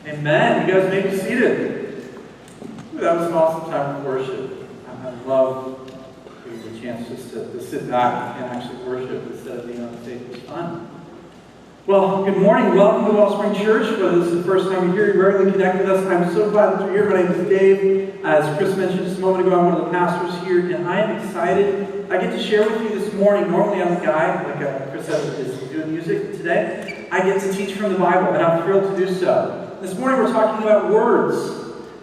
Amen. You guys may be seated. That was an awesome time of worship. I love getting the chance just to sit back and actually worship instead of being on the stage. It was fun. Well, good morning. Welcome to Wellspring Church. Whether this is the first time you're here, you regularly connect with us. I'm so glad that you're here. My name is Dave. As Chris mentioned just a moment ago, I'm one of the pastors here, and I am excited. I get to share with you this morning. Normally I'm the guy, like Chris said, is doing music. Today, I get to teach from the Bible, and I'm thrilled to do so. This morning we're talking about words.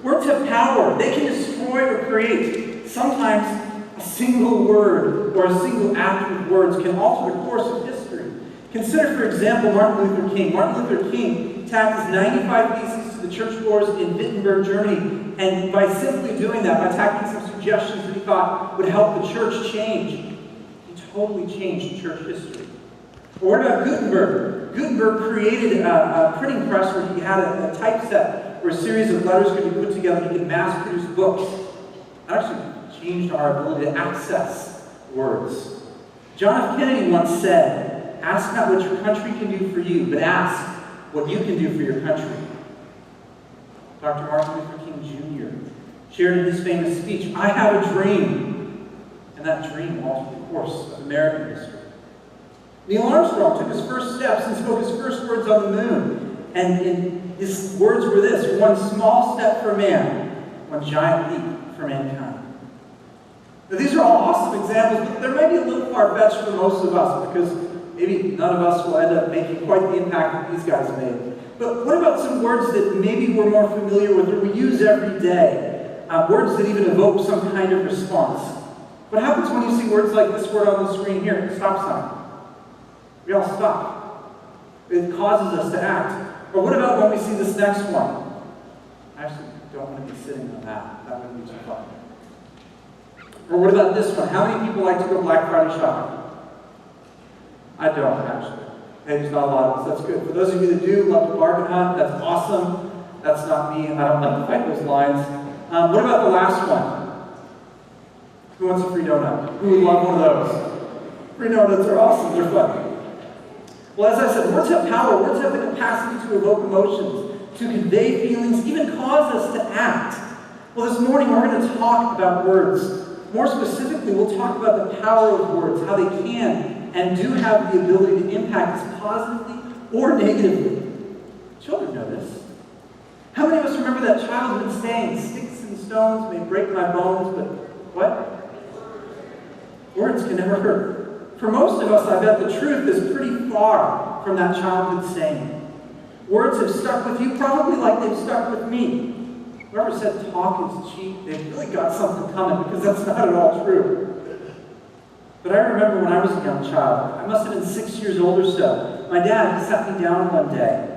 Words have power. They can destroy or create. Sometimes a single word or a single act with words can alter the course of history. Consider, for example, Martin Luther King. Martin Luther King tacked his 95 Theses to the church floors in Wittenberg, Germany. And by simply doing that, by tacking some suggestions that he thought would help the church change, he totally changed church history. Or what about Gutenberg? Gutenberg created a printing press where he had a typeset where a series of letters could be put together and he could mass produce books. That actually changed our ability to access words. John F. Kennedy once said, "Ask not what your country can do for you, but ask what you can do for your country." Dr. Martin Luther King Jr. shared in his famous speech, "I have a dream," and that dream altered the course of American history. Neil Armstrong took his first steps and spoke his first words on the moon. And his words were this: "One small step for man, one giant leap for mankind." Now, these are all awesome examples, but they might be a little far-fetched for most of us because maybe none of us will end up making quite the impact that these guys made. But what about some words that maybe we're more familiar with or we use every day? Words that even evoke some kind of response. What happens when you see words like this word on the screen here, stop sign? We all stop. It causes us to act. Or what about when we see this next one? I actually don't want to be sitting on that. That wouldn't be too fun. Or what about this one? How many people like to go Black Friday shopping? I don't, actually. Hey, there's not a lot of us. That's good. For those of you that do love to bargain hunt, that's awesome. That's not me. I don't like to fight those lines. What about the last one? Who wants a free donut? Who would love one of those? Free donuts are awesome. They're fun. Well, as I said, words have power. Words have the capacity to evoke emotions, to convey feelings, even cause us to act. Well, this morning we're going to talk about words. More specifically, we'll talk about the power of words, how they can and do have the ability to impact us positively or negatively. Children know this. How many of us remember that childhood saying, "Sticks and stones may break my bones, but what? Words can never hurt." For most of us, I bet the truth is pretty far from that childhood saying. Words have stuck with you probably like they've stuck with me. Whoever said talk is cheap, they've really got something coming, because that's not at all true. But I remember when I was a young child, I must have been 6 years old or so, my dad, he sat me down one day.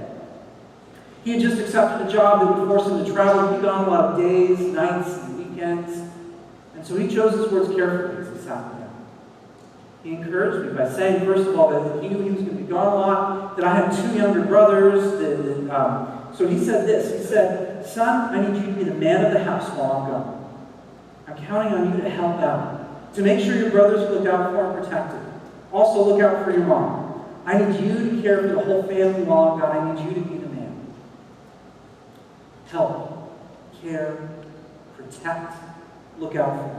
He had just accepted a job that would force him to travel. He'd gone a lot of days, nights, and weekends. And so he chose his words carefully as he sat me down. He encouraged me by saying, first of all, that he knew he was going to be gone a lot, that I had 2 younger brothers. So he said this. He said, "Son, I need you to be the man of the house while I'm gone. I'm counting on you to help out, to make sure your brothers are looked out for and protected. Also look out for your mom. I need you to care for the whole family while I'm gone. I need you to be the man. Help, care, protect, look out for."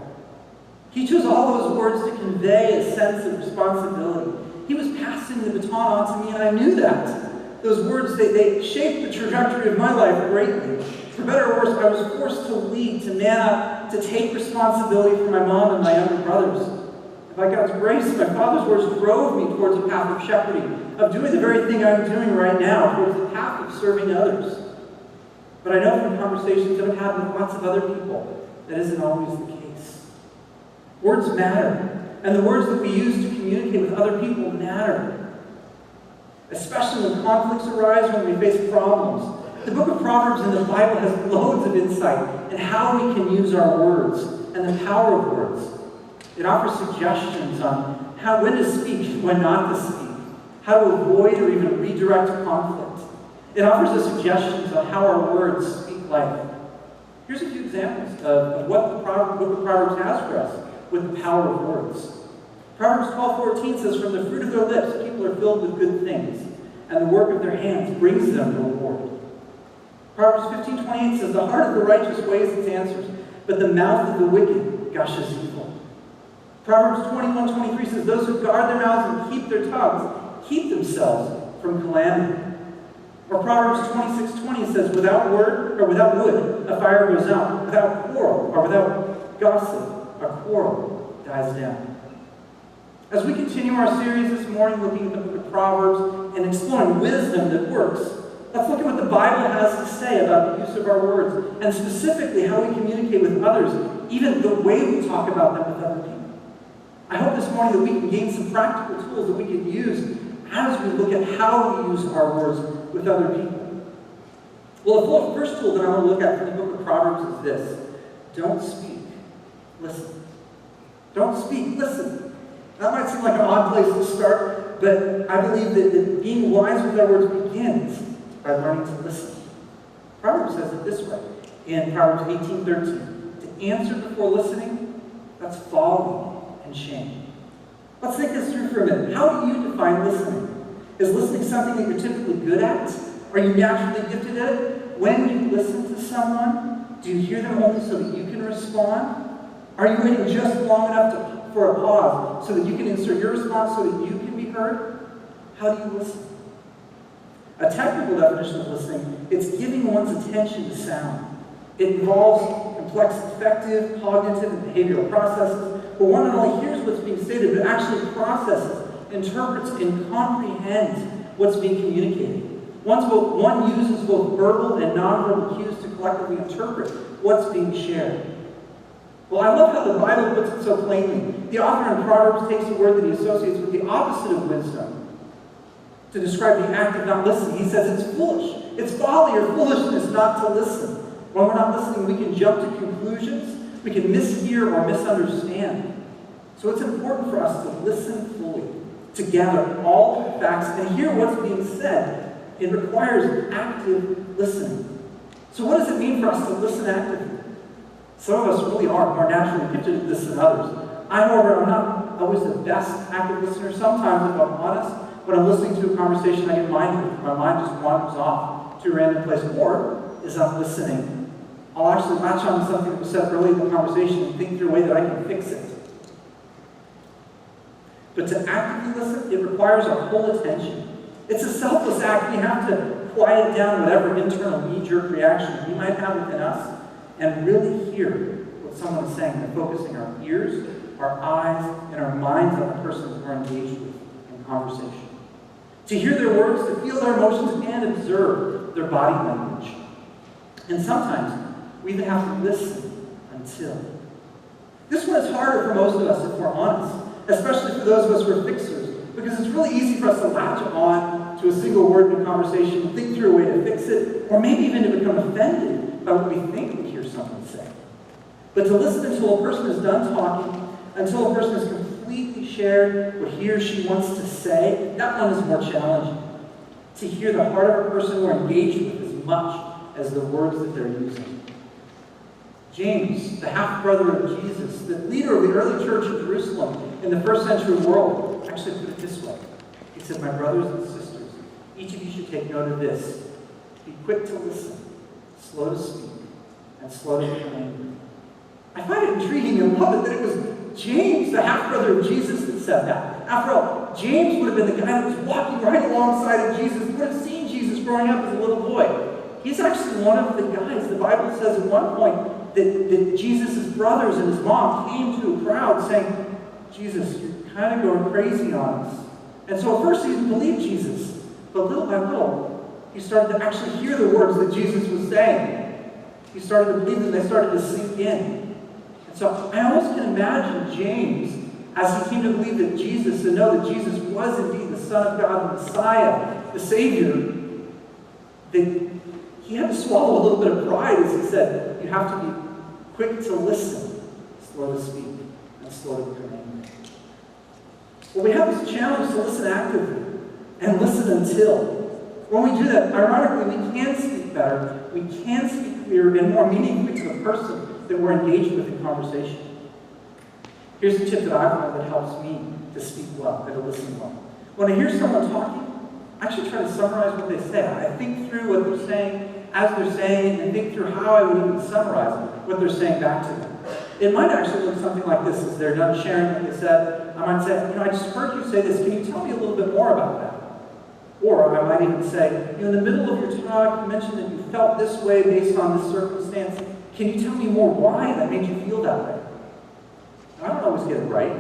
He chose all those words to convey a sense of responsibility. He was passing the baton on to me, and I knew that. Those words, they shaped the trajectory of my life greatly. For better or worse, I was forced to lead, to man up, to take responsibility for my mom and my younger brothers. And by God's grace, my father's words drove me towards a path of shepherding, of doing the very thing I'm doing right now, towards the path of serving others. But I know from conversations that I've had with lots of other people, that isn't always the case. Words matter, and the words that we use to communicate with other people matter. Especially when conflicts arise, when we face problems. The book of Proverbs in the Bible has loads of insight in how we can use our words and the power of words. It offers suggestions on when to speak, when not to speak, how to avoid or even redirect conflict. It offers us suggestions on how our words speak life. Here's a few examples of what the book of Proverbs has for us with the power of words. Proverbs 12:14 says, "From the fruit of their lips, people are filled with good things, and the work of their hands brings them reward." Proverbs 15:28 says, the heart of the righteous weighs its answers, but the mouth of the wicked gushes evil. Proverbs 21:23 says, those who guard their mouths and keep their tongues keep themselves from calamity. Or Proverbs 26:20 says, without wood, a fire goes out. Without quarrel, or without gossip, a quarrel dies down. As we continue our series this morning looking at the book of Proverbs and exploring wisdom that works, let's look at what the Bible has to say about the use of our words, and specifically how we communicate with others, even the way we talk about them with other people. I hope this morning that we can gain some practical tools that we can use as we look at how we use our words with other people. Well, the first tool that I want to look at from the book of Proverbs is this. Don't speak, listen. Don't speak, listen. That might seem like an odd place to start, but I believe that being wise with our words begins by learning to listen. Proverbs says it this way in Proverbs 18:13. To answer before listening, that's folly and shame. Let's think this through for a minute. How do you define listening? Is listening something that you're typically good at? Are you naturally gifted at it? When you listen to someone, do you hear them only so that you can respond? Are you waiting just long enough for a pause so that you can insert your response so that you can be heard? How do you listen? A technical definition of listening, it's giving one's attention to sound. It involves complex affective, cognitive, and behavioral processes, but one not only hears what's being stated, but actually processes, interprets, and comprehends what's being communicated. One uses both verbal and nonverbal cues to collectively interpret what's being shared. Well, I love how the Bible puts it so plainly. The author in Proverbs takes a word that he associates with the opposite of wisdom to describe the act of not listening. He says it's foolish. It's folly or foolishness not to listen. When we're not listening, we can jump to conclusions. We can mishear or misunderstand. So it's important for us to listen fully, to gather all the facts and hear what's being said. It requires active listening. So what does it mean for us to listen actively? Some of us really are more naturally gifted at this than others. However, I'm not always the best active listener. Sometimes, if I'm honest, when I'm listening to a conversation, I get mindful. My mind just wanders off to a random place. Or, as I'm listening, I'll actually latch on to something that was said early in the conversation and think through a way that I can fix it. But to actively listen, it requires our whole attention. It's a selfless act. We have to quiet down whatever internal knee-jerk reaction we might have within us and really hear what someone is saying by focusing our ears, our eyes, and our minds on the person that we're engaged with in conversation. To hear their words, to feel their emotions, and observe their body language. And sometimes we even have to listen until. This one is harder for most of us, if we're honest, especially for those of us who are fixers, because it's really easy for us to latch on to a single word in a conversation, think through a way to fix it, or maybe even to become offended by what we think we hear someone say. But to listen until a person is done talking, until a person has completely shared what he or she wants to say, that one is more challenging. To hear the heart of a person we're engaged with as much as the words that they're using. James, the half-brother of Jesus, the leader of the early church of Jerusalem in the first century world, actually put it this way. He said, "My brothers and sisters, each of you should take note of this. Be quick to listen, slow to speak, and slow to become angry." I find it intriguing and love it that it was James, the half-brother of Jesus, that said that. After all, James would have been the guy that was walking right alongside of Jesus. He would have seen Jesus growing up as a little boy. He's actually one of the guys. The Bible says at one point that Jesus' brothers and his mom came to a crowd saying, "Jesus, you're kind of going crazy on us." And so at first he didn't believe Jesus. But little by little, he started to actually hear the words that Jesus was saying. He started to believe them. They started to sink in. And so I almost can imagine James, as he came to believe that Jesus, and know that Jesus was indeed the Son of God, the Messiah, the Savior, that he had to swallow a little bit of pride as he said, "You have to be quick to listen, slow to speak, and slow to become angry." Well, we have this challenge to listen actively and listen until. When we do that, ironically, we can speak better, we can speak clearer and more meaningfully to the person that we're engaged with in conversation. Here's a tip that I've learned that helps me to speak well and to listen well. When I hear someone talking, I actually try to summarize what they say. I think through what they're saying as they're saying, and think through how I would even summarize what they're saying back to them. It might actually look something like this as they're done sharing what they said. I might say, I just heard you say this. Can you tell me a little bit more about that? Or I might even say, in the middle of your talk, you mentioned that you felt this way based on this circumstance. Can you tell me more why that made you feel that way? I don't always get it right.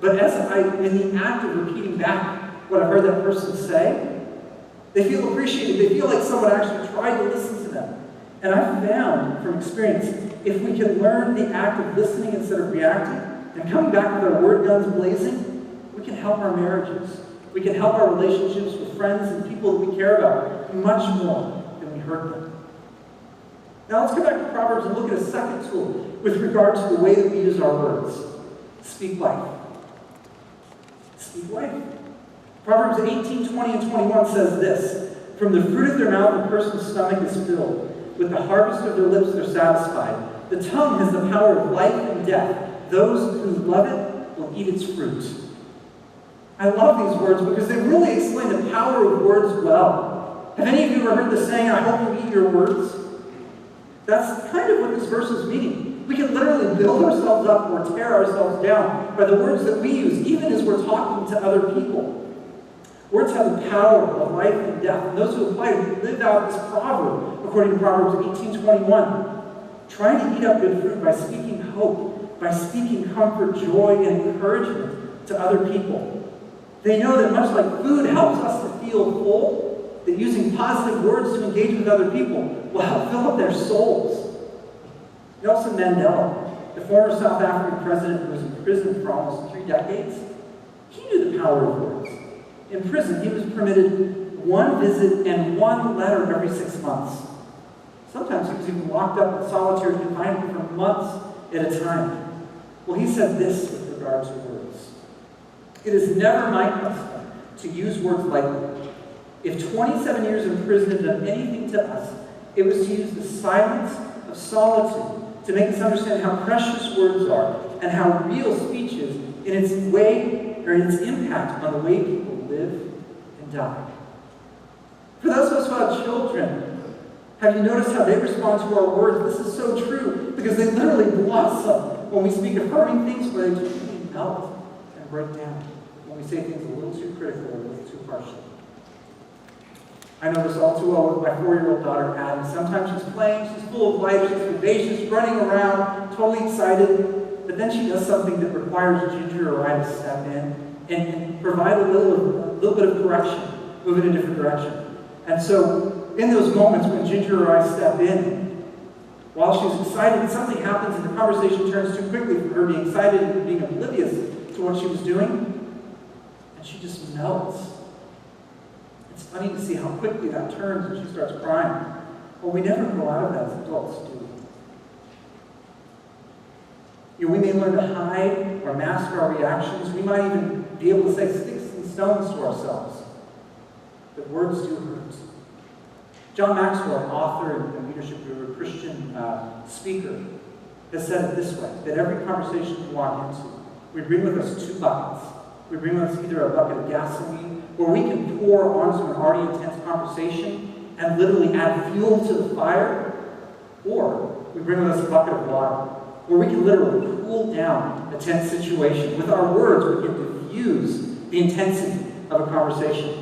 But as in the act of repeating back what I've heard that person say, they feel appreciated. They feel like someone actually tried to listen to them. And I've found from experience, if we can learn the act of listening instead of reacting, and coming back with our word guns blazing, we can help our marriages. We can help our relationships with friends and people that we care about much more than we hurt them. Now let's go back to Proverbs and look at a second tool with regard to the way that we use our words. Speak life. Speak life. Proverbs 18, 20, and 21 says this, "From the fruit of their mouth a person's stomach is filled. With the harvest of their lips they're satisfied. The tongue has the power of life and death. Those who love it will eat its fruit." I love these words because they really explain the power of words well. Have any of you ever heard the saying, "I hope you eat your words"? That's kind of what this verse is meaning. We can literally build ourselves up or tear ourselves down by the words that we use, even as we're talking to other people. Words have the power of life and death. And those who apply it live out this proverb, according to Proverbs 18:21. Trying to eat up good fruit by speaking hope, by speaking comfort, joy, and encouragement to other people. They know that much like food helps us to feel full, that using positive words to engage with other people will help fill up their souls. Nelson Mandela, the former South African president who was in prison for almost 3 decades, he knew the power of words. In prison, he was permitted 1 visit and 1 letter every 6 months. Sometimes he was even locked up in solitary confinement for months at a time. Well, he said this with regard to words. "It is never my custom to use words lightly. If 27 years in prison have done anything to us, it was to use the silence of solitude to make us understand how precious words are and how real speech is in its way or in its impact on the way people live and die." For those of us who have children, have you noticed how they respond to our words? This is so true because they literally blossom when we speak affirming things, where they just really melt and break down when we say things a little too critical or a little too harshly. I know this all too well with my 4-year-old daughter, Addie. Sometimes she's playing, she's full of life, she's vivacious, running around, totally excited, but then she does something that requires Ginger or I to step in and provide a little bit of correction, move it in a different direction. And so, in those moments when Ginger or I step in, while she's excited, something happens and the conversation turns too quickly from her being excited and being oblivious to what she was doing, and she just melts. It's funny to see how quickly that turns and she starts crying. Well, we never grow out of that as adults, do we? We may learn to hide or mask our reactions. We might even be able to say sticks and stones to ourselves. But words do hurt. John Maxwell, author and leadership guru, Christian speaker, has said it this way, that every conversation we walk into, we bring with us 2 buckets. We bring with us either a bucket of gasoline, where we can pour onto an already intense conversation and literally add fuel to the fire, or we bring with us a bucket of water, where we can literally cool down a tense situation. With our words, we can diffuse the intensity of a conversation.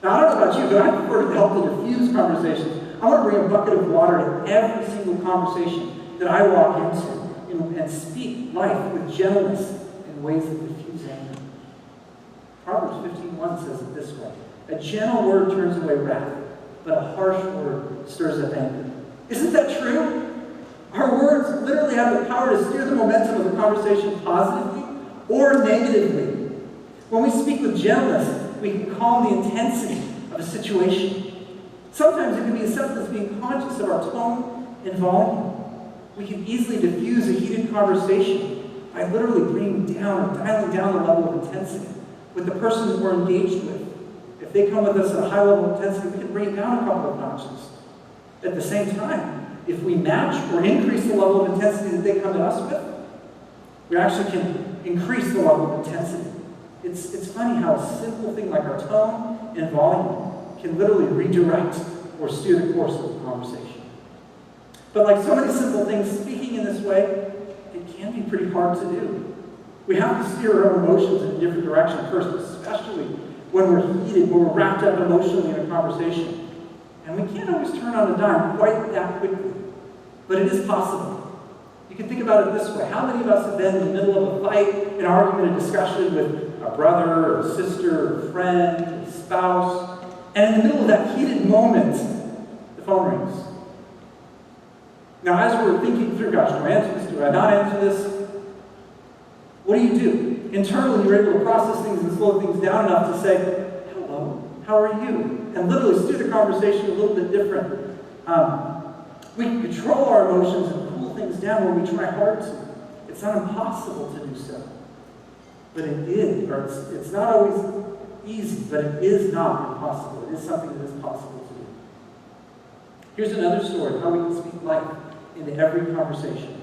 Now, I don't know about you, but I prefer to help to diffuse conversations. I want to bring a bucket of water to every single conversation that I walk into and speak life with gentleness in ways that diffuse anger. Proverbs 15:1 says it this way, "A gentle word turns away wrath, but a harsh word stirs up anger." Isn't that true? Our words literally have the power to steer the momentum of the conversation positively or negatively. When we speak with gentleness, we can calm the intensity of a situation. Sometimes it can be as simple as being conscious of our tone and volume. We can easily diffuse a heated conversation by literally bringing down or dialing down the level of intensity with the person that we're engaged with. If they come with us at a high level of intensity, we can bring it down a couple of notches. At the same time, if we match or increase the level of intensity that they come at us with, we actually can increase the level of intensity. It's funny how a simple thing like our tone in volume can literally redirect or steer the course of the conversation. But like so many simple things, speaking in this way, it can be pretty hard to do. We have to steer our emotions in a different direction first, especially when we're heated, when we're wrapped up emotionally in a conversation. And we can't always turn on a dime quite that quickly. But it is possible. You can think about it this way. How many of us have been in the middle of a fight, an argument, a discussion with a brother, or a sister, or a friend, a spouse, and in the middle of that heated moment, the phone rings. Now, as we're thinking through, gosh, do I answer this? Do I not answer this? What do? Internally, you're able to process things and slow things down enough to say, hello, how are you? And literally steer the conversation a little bit different. We can control our emotions and cool things down when we try hard to. It's not impossible to do so. But it is, or it's not always easy, but it is not impossible. It is something that is possible to do. Here's another story of how we can speak life into every conversation.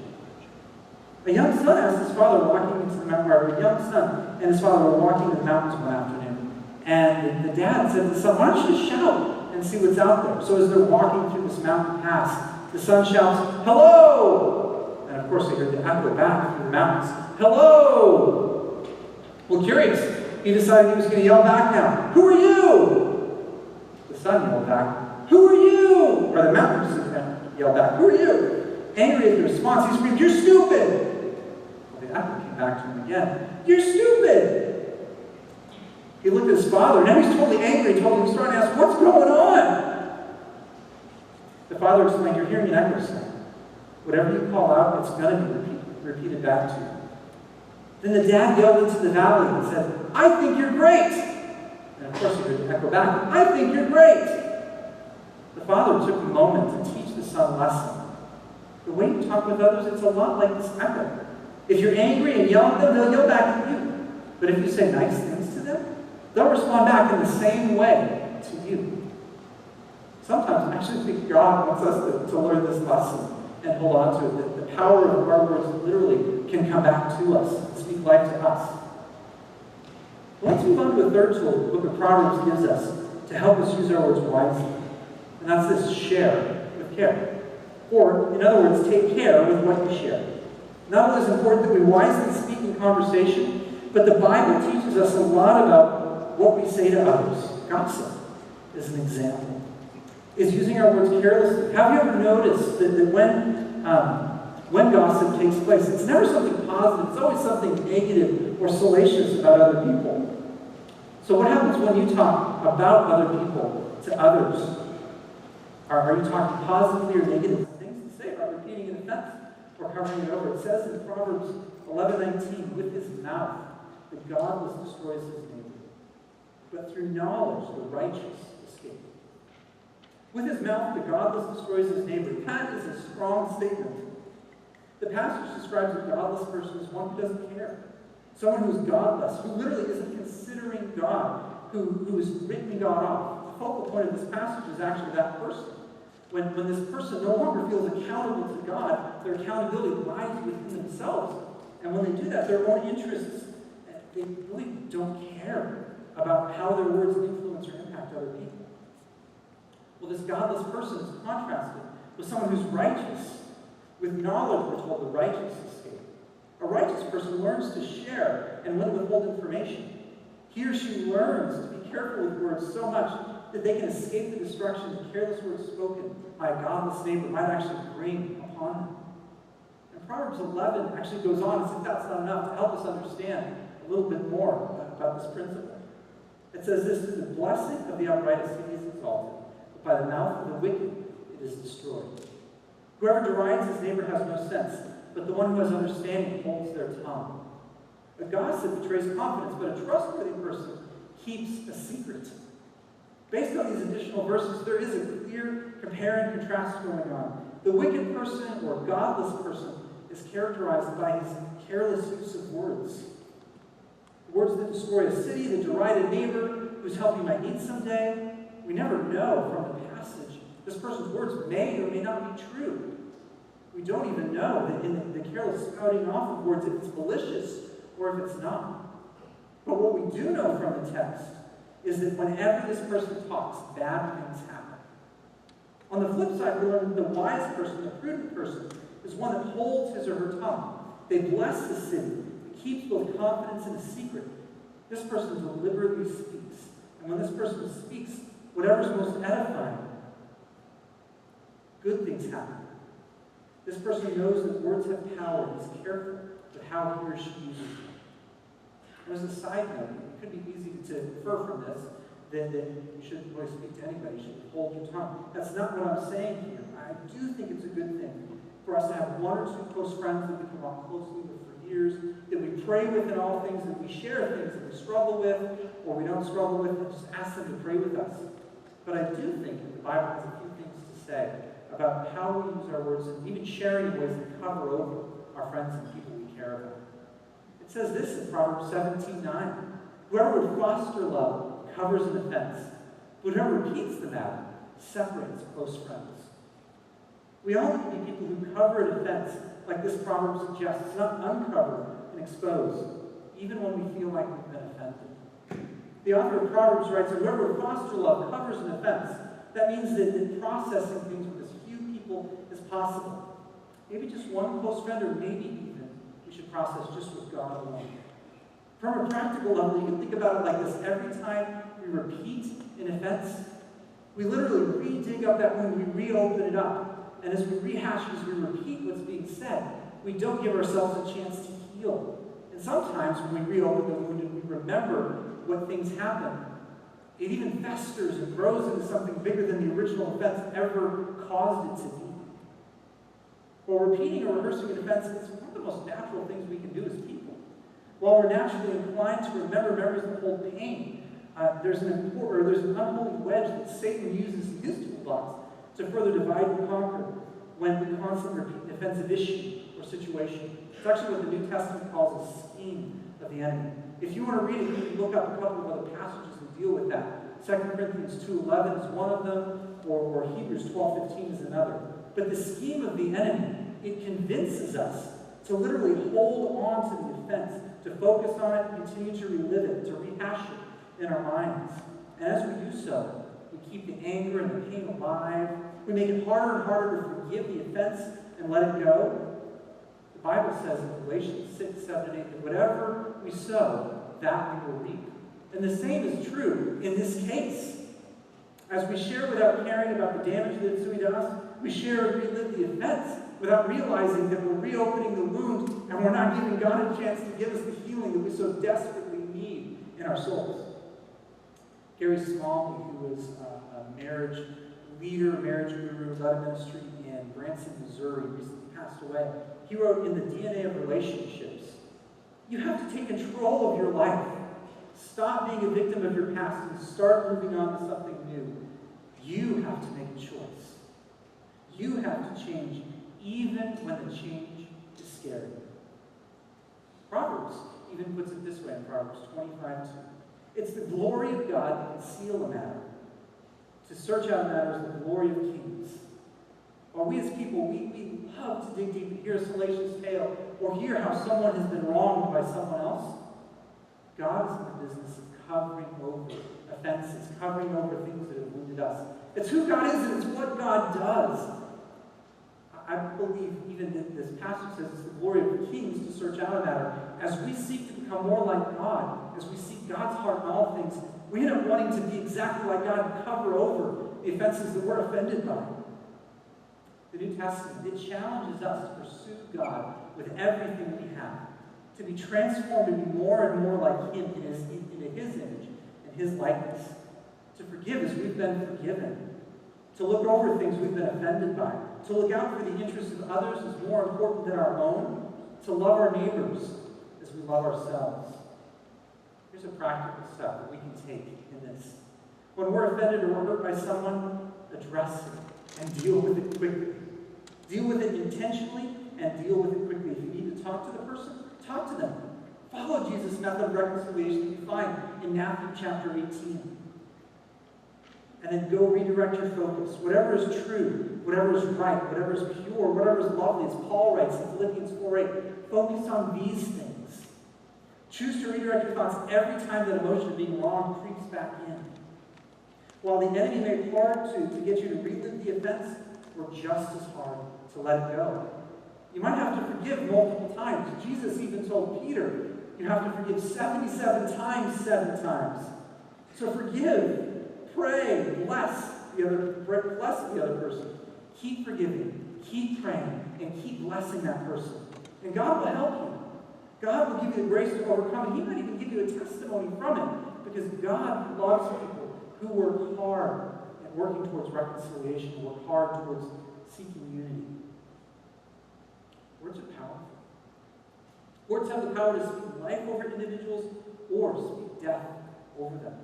A young son asked his father walking into the mountain, or a young son and his father were walking in the mountains one afternoon. And the dad said to the son, why don't you just shout and see what's out there? So as they're walking through this mountain pass, the son shouts, hello! And of course they heard the echo back through the mountains, hello! Well, curious, he decided he was going to yell back now, who are you? The son yelled back, who are you? Or the mountain yelled back, who are you? Angry at the response, he screamed, you're stupid! Well, the echo came back to him again, you're stupid! He looked at his father, now he's totally angry, he's starting to ask, what's going on? The father explained, you're hearing an echo sound. Whatever you call out, it's going to be repeated back to you. Then the dad yelled into the valley and said, I think you're great. And of course he heard the echo back, I think you're great. The father took a moment to teach the son a lesson. The way you talk with others, it's a lot like this echo. If you're angry and yell at them, they'll yell back at you. But if you say nice things to them, they'll respond back in the same way to you. Sometimes I actually think God wants us to learn this lesson and hold on to it, that the power of our words literally can come back to us and speak life to us. Let's move on to a third tool the book of Proverbs gives us to help us use our words wisely. And that's this: share with care. Or, in other words, take care with what you share. Not only is it important that we wisely speak in conversation, but the Bible teaches us a lot about what we say to others. Gossip is an example. Is using our words carelessly. Have you ever noticed that when gossip takes place, it's never something positive, it's always something negative or salacious about other people. So what happens when you talk about other people to others? Are you talking positively or negatively? Things to say about repeating an offense or covering it over. It says in Proverbs 11:19, with his mouth the godless destroys his neighbor, but through knowledge the righteous escape. With his mouth the godless destroys his neighbor. That is a strong statement. The passage describes a godless person as one who doesn't care. Someone who's godless, who literally isn't considering God, who is written God off. The focal point of this passage is actually that person. When this person no longer feels accountable to God, their accountability lies within themselves. And when they do that, their own interests, they really don't care about how their words influence or impact other people. Well, this godless person is contrasted with someone who's righteous. With knowledge, we're told, the righteous escape. A righteous person learns to share and when to withhold information. He or she learns to be careful with words so much that they can escape the destruction that careless words spoken by a godless neighbor might actually bring upon them. And Proverbs 11 actually goes on, as if that's not enough, to help us understand a little bit more about this principle. It says this: the blessing of the upright is exalted, but by the mouth of the wicked it is destroyed. Whoever derides his neighbor has no sense, but the one who has understanding holds their tongue. A gossip betrays confidence, but a trustworthy person keeps a secret. Based on these additional verses, there is a clear compare and contrast going on. The wicked person or godless person is characterized by his careless use of words. Words that destroy a city, that deride a neighbor whose help you might need someday. We never know from the passage. This person's words may or may not be true. We don't even know that in the careless spouting off of words if it's malicious or if it's not. But what we do know from the text is that whenever this person talks, bad things happen. On the flip side, we learn the wise person, the prudent person, is one that holds his or her tongue. They bless the city, keeps both confidence and a secret. This person deliberately speaks. And when this person speaks, whatever's most edifying, good things happen. This person knows that words have power and is careful with how he or she uses them. And as a side note, it could be easy to infer from this that you shouldn't really speak to anybody. You should hold your tongue. That's not what I'm saying here. I do think it's a good thing for us to have one or two close friends that we can walk closely with for years, that we pray with in all things, that we share things that we struggle with or we don't struggle with, and just ask them to pray with us. But I do think that the Bible has a few things to say about how we use our words and even sharing ways that cover over our friends and people we care about. It says this in Proverbs 17:9. Whoever would foster love covers an offense, but whoever repeats the matter separates close friends. We all need to be people who cover an offense, like this proverb suggests, not uncover and expose, even when we feel like we've been offended. The author of Proverbs writes, whoever would foster love covers an offense. That means that processing things with as few people as possible. Maybe just one close friend, or maybe even we should process just with God alone. From a practical level, you can think about it like this. Every time we repeat an offense, we literally re-dig up that wound, we reopen it up. And as we rehash, as we repeat what's being said, we don't give ourselves a chance to heal. And sometimes when we reopen the wound and we remember what things happened, it even festers and grows into something bigger than the original offense ever caused it to be. Well, repeating or rehearsing an offense is one of the most natural things we can do as people. While we're naturally inclined to remember memories that hold pain, there's an unholy wedge that Satan uses in his toolbox to further divide and conquer when we constantly repeat an offensive issue or situation. It's actually what the New Testament calls a scheme of the enemy. If you want to read it, you can look up a couple of other passages that deal with that. 2 Corinthians 2:11 is one of them, or Hebrews 12:15 is another. But the scheme of the enemy, it convinces us to literally hold on to the offense, to focus on it, continue to relive it, to rehash it in our minds. And as we do so, we keep the anger and the pain alive. We make it harder and harder to forgive the offense and let it go. The Bible says in Galatians 6, 7, and 8 that whatever we sow, that we will reap. And the same is true in this case. As we share without caring about the damage that it's doing to us, we share and relive the offense without realizing that we're reopening the wound and we're not giving God a chance to give us the healing that we so desperately need in our souls. Gary Smalley, who was a marriage leader, marriage guru, led a ministry in Branson, Missouri, recently passed away. He wrote, in the DNA of relationships, you have to take control of your life. Stop being a victim of your past and start moving on to something new. You have to make a choice. You have to change, even when the change is scary. Proverbs even puts it this way in Proverbs 25:2. It's the glory of God to conceal a matter. To search out matters, the glory of kings. While we as people, we love to dig deep and hear a salacious tale or hear how someone has been wronged by someone else. God is in the business of covering over offenses, covering over things that have wounded us. It's who God is and it's what God does. I believe even that this passage says it's the glory of kings to search out a matter. As we seek to become more like God, as we seek God's heart in all things, we end up wanting to be exactly like God and cover over the offenses that we're offended by. The New Testament, it challenges us to pursue God with everything we have, to be transformed to be more and more like Him into His image and His likeness, to forgive as we've been forgiven, to look over things we've been offended by, to look out for the interests of others as more important than our own, to love our neighbors as we love ourselves. Here's a practical step that we can take in this. When we're offended or we're hurt by someone, address it and deal with it quickly. Deal with it intentionally and deal with it quickly. If you need to talk to the person, talk to them. Follow Jesus' method of reconciliation that you find in Matthew chapter 18. And then go redirect your focus. Whatever is true, whatever is right, whatever is pure, whatever is lovely, as Paul writes in Philippians 4:8, focus on these things. Choose to redirect your thoughts every time that emotion of being wrong creeps back in. While the enemy may be hard to get you to relive the offense, or just as hard to let it go. You might have to forgive multiple times. Jesus even told Peter, you have to forgive 77 times, 7 times. So forgive, pray, bless the other person. Keep forgiving, keep praying, and keep blessing that person. And God will help you. God will give you the grace to overcome it. He might even give you a testimony from it, because God loves people who work hard at working towards reconciliation, who work hard towards seeking unity. Words are powerful. Words have the power to speak life over individuals or speak death over them.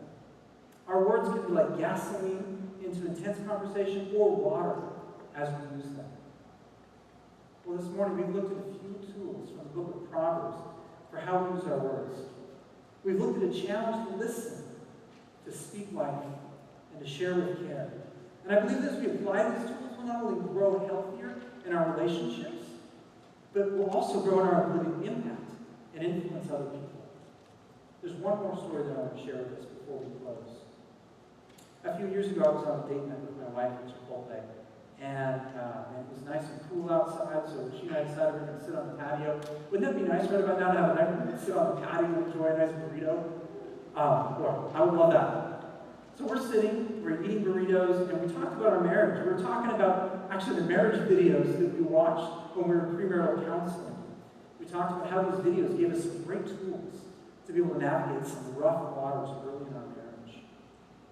Our words can be like gasoline into intense conversation or water as we use them. Well, this morning we've looked at a few tools from the book of Proverbs for how we use our words. We've looked at a challenge to listen, to speak life, and to share with care. And I believe that as we apply these tools, we'll not only grow healthier in our relationships, but we'll also grow in our ability to impact and influence other people. There's one more story that I want to share with us before we close. A few years ago, I was on a date night with my wife at Chipotle, and it was nice and cool outside, so she and I decided we were going to sit on the patio. Wouldn't that be nice right about now to have a night where we could sit on the patio and enjoy a nice burrito? Well, I would love that. So we're sitting, we're eating burritos, and we talked about our marriage. We were talking about, actually, the marriage videos that we watched when we were in premarital counseling. We talked about how these videos gave us some great tools to be able to navigate some rough waters early in our marriage.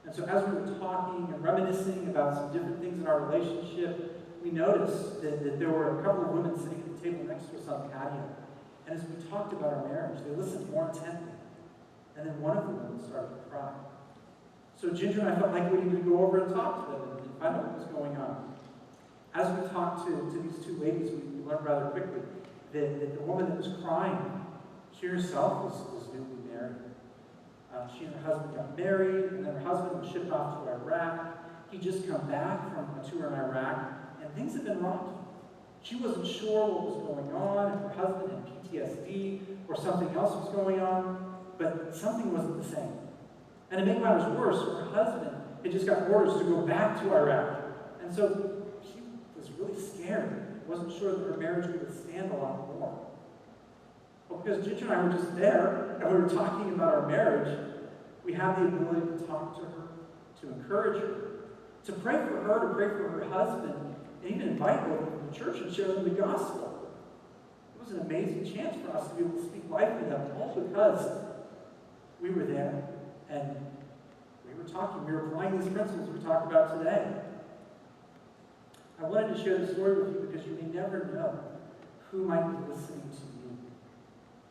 And so as we were talking and reminiscing about some different things in our relationship, we noticed that there were a couple of women sitting at the table next to us on the patio. And as we talked about our marriage, they listened more intently. And then one of the women started to cry. So Ginger and I felt like we needed to go over and talk to them and find out what was going on. As we talked to these two ladies, we learned rather quickly that the woman that was crying, she herself was newly married. She and her husband got married, and then her husband was shipped off to Iraq. He'd just come back from a tour in Iraq, and things had been rocky. She wasn't sure what was going on, if her husband had PTSD or something else was going on, but something wasn't the same. And to make matters worse, her husband had just got orders to go back to Iraq. And so she was really scared. Wasn't sure that her marriage could withstand a lot more. Well, because Ginger and I were just there, and we were talking about our marriage, we had the ability to talk to her, to encourage her, to pray for her, to pray for her husband, and even invite her over to the church and share them the gospel. It was an amazing chance for us to be able to speak life to them, all because we were there. And we were talking, we were applying these principles we talked about today. I wanted to share this story with you because you may never know who might be listening to you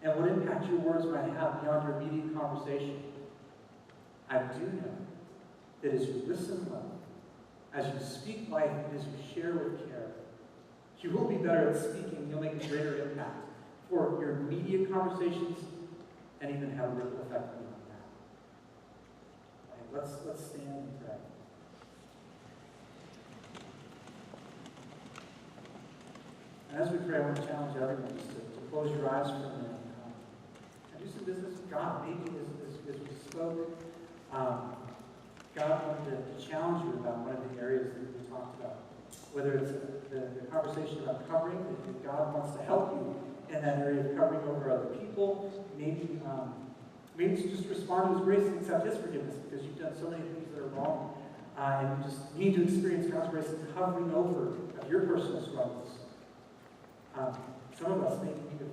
and what impact your words might have beyond your immediate conversation. I do know that as you listen well, as you speak life, and as you share with care, you will be better at speaking, you'll make a greater impact for your immediate conversations and even have a ripple effect beyond that. Let's stand and pray. And as we pray, I want to challenge everyone just to close your eyes for a minute and do some business with God. Maybe as we spoke, God wanted to challenge you about one of the areas that we talked about. Whether it's the conversation about covering, that God wants to help you in that area of covering over other people. Maybe it's just respond to His grace and accept His forgiveness because you've done so many things that are wrong. And you just need to experience God's grace and covering over of your personal struggles. Some of us may need a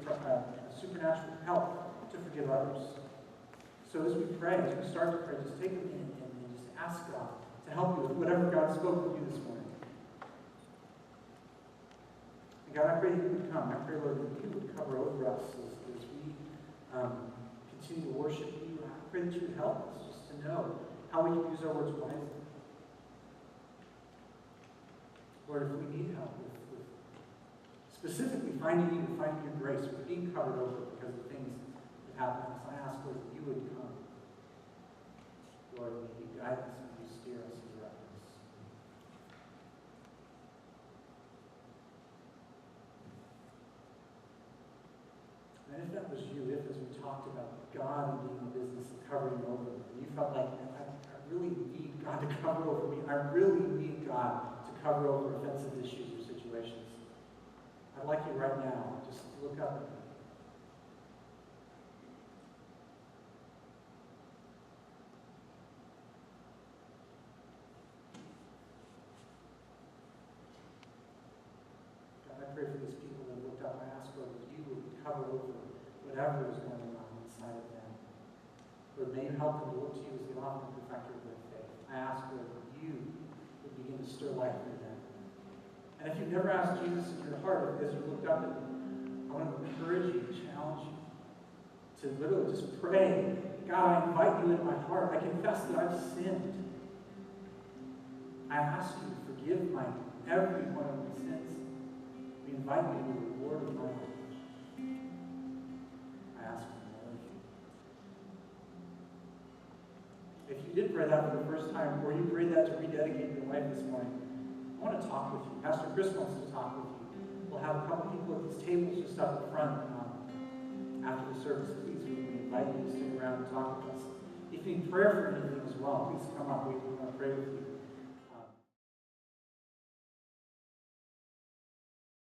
supernatural help to forgive others. So as we pray, as we start to pray, just take a minute and just ask God to help you with whatever God spoke with you this morning. And God, I pray that you would come. I pray, Lord, that you would cover over us as we continue to worship you. I pray that you would help us just to know how we can use our words wisely. Lord, if we need help with specifically finding you and finding your grace, with being covered over because of things that happen to us, I ask, Lord, that you would come. Lord, may you guide us, may you steer us and direct us. And if that was you, if as we talked about God and being in the business of covering over me. And you felt like, I really need God to cover over me. I really need God to cover over offensive issues or situations. I'd like you right now just to look up at me. God, I pray for these people that looked up. I ask, Lord, that you would cover over whatever is going on inside of them. Lord, may you help them to look to you as the author and perfecter of their faith. I ask, Lord, that you would begin to stir life in them. And if you've never asked Jesus in your heart, as you looked up at me, I want to encourage you, challenge you, to literally just pray, God, I invite you into my heart. I confess that I've sinned. I ask you to forgive every one of my sins. We invite you to the reward of my life. I ask for more of you. If you did pray that for the first time, or you prayed that to rededicate your life this morning, I want to talk with you. Pastor Chris wants to talk with you. We'll have a couple people at these tables just up at front after the service. Please, we invite you to stick around and talk with us. If you need prayer for anything as well, please come up. We want to pray with you.